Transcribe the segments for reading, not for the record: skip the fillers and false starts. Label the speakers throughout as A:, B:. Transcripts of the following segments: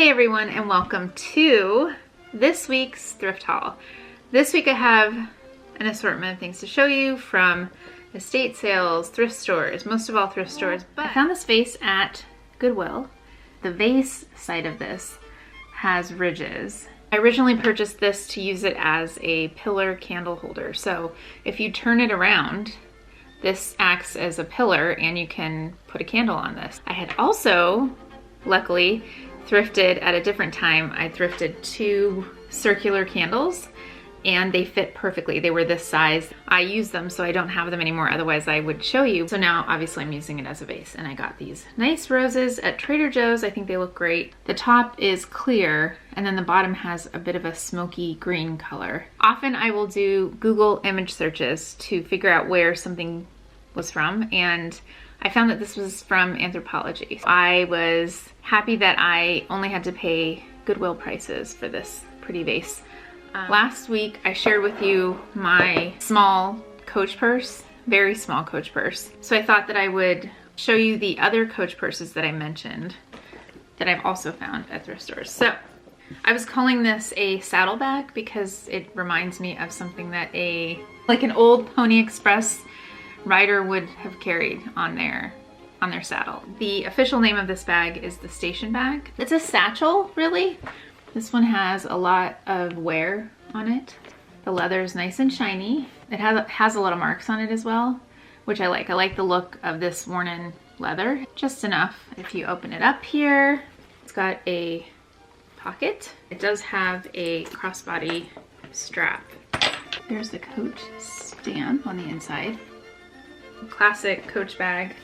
A: Hey everyone, and welcome to this week's thrift haul. This week I have an assortment of things to show you from estate sales, thrift stores, most of all thrift stores, but I found this vase at Goodwill. The vase side of this has ridges. I originally purchased this to use it as a pillar candle holder. So if you turn it around, this acts as a pillar and you can put a candle on this. I had also, luckily, thrifted at a different time. I thrifted 2 circular candles and they fit perfectly. They were this size. I use them so I don't have them anymore, otherwise I would show you. So now obviously I'm using it as a vase, and I got these nice roses at Trader Joe's. I think they look great. The top is clear and then the bottom has a bit of a smoky green color. Often I will do Google image searches to figure out where something was from, and I found that this was from Anthropology. I was happy that I only had to pay Goodwill prices for this pretty vase. Last week I shared with you my small Coach purse, very small Coach purse. So I thought that I would show you the other Coach purses that I mentioned that I've also found at thrift stores. So I was calling this a saddle bag because it reminds me of something that like an old Pony Express rider would have carried on their saddle. The official name of this bag is the station bag. It's a satchel, really. This one has a lot of wear on it. The leather is nice and shiny. It has a lot of marks on it as well, which I like. I like the look of this worn-in leather, just enough. If you open it up here, it's got a pocket. It does have a crossbody strap. There's the Coach stamp on the inside. Classic Coach bag.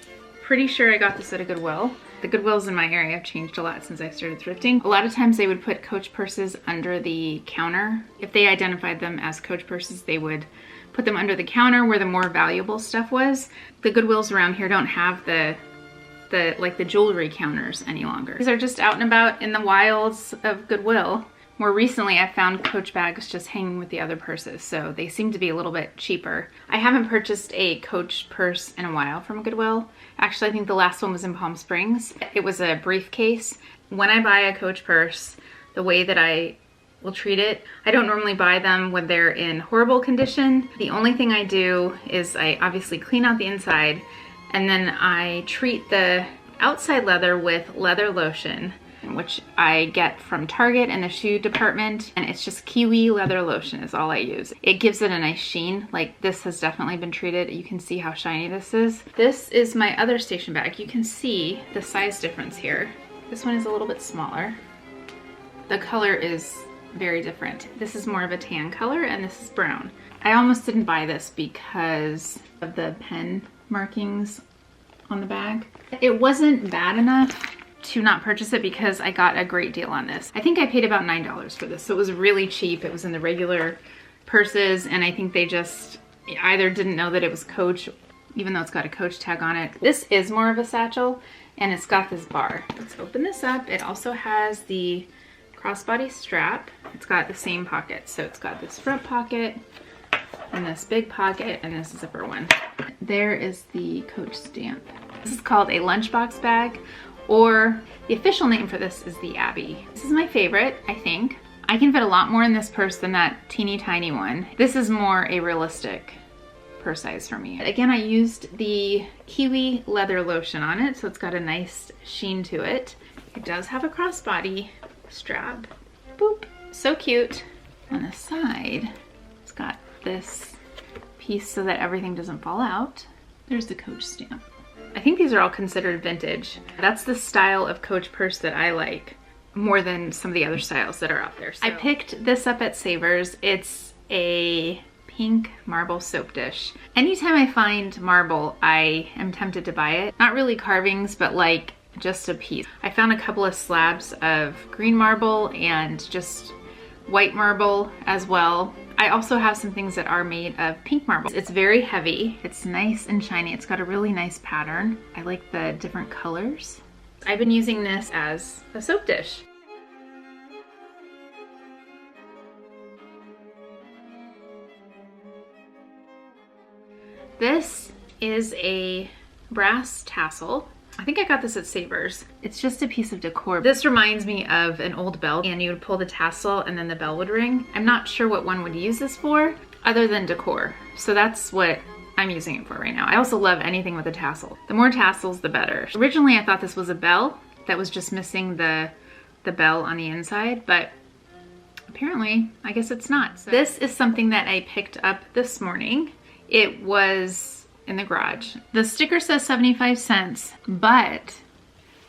A: Pretty sure I got this at a Goodwill. The Goodwills in my area have changed a lot since I started thrifting. A lot of times they would put Coach purses under the counter. If they identified them as Coach purses, they would put them under the counter where the more valuable stuff was. The Goodwills around here don't have the jewelry counters any longer. These are just out and about in the wilds of Goodwill. More recently, I found Coach bags just hanging with the other purses, so they seem to be a little bit cheaper. I haven't purchased a Coach purse in a while from Goodwill. Actually, I think the last one was in Palm Springs. It was a briefcase. When I buy a Coach purse, the way that I will treat it, I don't normally buy them when they're in horrible condition. The only thing I do is I obviously clean out the inside, and then I treat the outside leather with leather lotion, which I get from Target in the shoe department, and it's just kiwi leather lotion is all I use. It gives it a nice sheen. Like, this has definitely been treated. You can see how shiny this is. This is my other station bag. You can see the size difference here. This one is a little bit smaller. The color is very different. This is more of a tan color and this is brown. I almost didn't buy this because of the pen markings on the bag. It wasn't bad enough to not purchase it because I got a great deal on this. I think I paid about $9 for this, so it was really cheap. It was in the regular purses, and I think they just either didn't know that it was Coach, even though it's got a Coach tag on it. This is more of a satchel, and it's got this bar. Let's open this up. It also has the crossbody strap. It's got the same pocket, so it's got this front pocket, and this big pocket, and this zipper one. There is the Coach stamp. This is called a lunchbox bag, or the official name for this is the Abbey. This is my favorite, I think. I can fit a lot more in this purse than that teeny tiny one. This is more a realistic purse size for me. Again, I used the kiwi leather lotion on it, so it's got a nice sheen to it. It does have a crossbody strap. Boop, so cute. On the side, it's got this piece so that everything doesn't fall out. There's the Coach stamp. I think these are all considered vintage. That's the style of Coach purse that I like more than some of the other styles that are out there. So I picked this up at Savers. It's a pink marble soap dish. Anytime I find marble, I am tempted to buy it. Not really carvings, but like just a piece. I found a couple of slabs of green marble and just white marble as well. I also have some things that are made of pink marble. It's very heavy. It's nice and shiny. It's got a really nice pattern. I like the different colors. I've been using this as a soap dish. This is a brass tassel. I think I got this at Savers. It's just a piece of decor. This reminds me of an old bell, and you would pull the tassel and then the bell would ring. I'm not sure what one would use this for other than decor. So that's what I'm using it for right now. I also love anything with a tassel. The more tassels, the better. Originally, I thought this was a bell that was just missing the bell on the inside, but apparently, I guess it's not. So this is something that I picked up this morning. It was in the garage. The sticker says 75 cents, but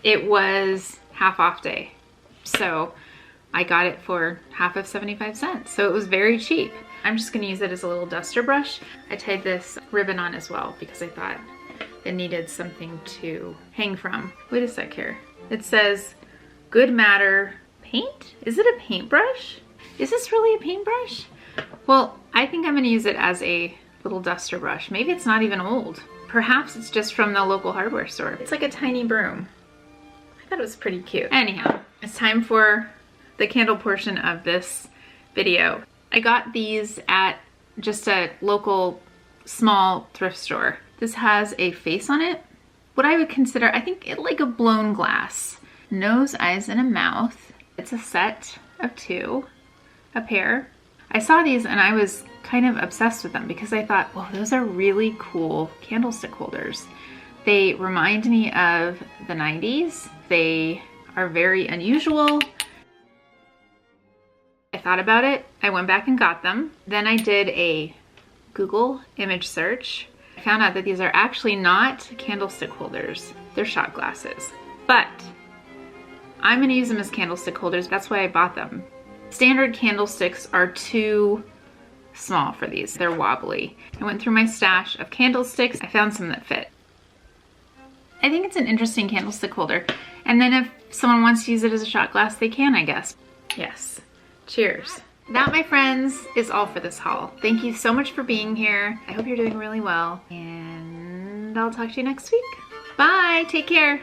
A: it was half off day. So I got it for half of 75 cents. So it was very cheap. I'm just gonna use it as a little duster brush. I tied this ribbon on as well because I thought it needed something to hang from. Wait a sec here. It says Good Matter paint? Is it a paintbrush? Is this really a paintbrush? Well, I think I'm gonna use it as a little duster brush. Maybe it's not even old. Perhaps it's just from the local hardware store. It's like a tiny broom. I thought it was pretty cute. Anyhow, it's time for the candle portion of this video. I got these at just a local small thrift store. This has a face on it. What I would consider, I think it like a blown glass. Nose, eyes, and a mouth. It's a set of 2, a pair. I saw these and I was kind of obsessed with them because I thought, well, those are really cool candlestick holders. They remind me of the 90s. They are very unusual. I thought about it. I went back and got them. Then I did a Google image search. I found out that these are actually not candlestick holders. They're shot glasses. But I'm gonna use them as candlestick holders. That's why I bought them. Standard candlesticks are too small for these. They're wobbly. I went through my stash of candlesticks. I found some that fit. I think it's an interesting candlestick holder. And then if someone wants to use it as a shot glass, they can, I guess. Yes. Cheers. That, my friends, is all for this haul. Thank you so much for being here. I hope you're doing really well. And I'll talk to you next week. Bye. Take care.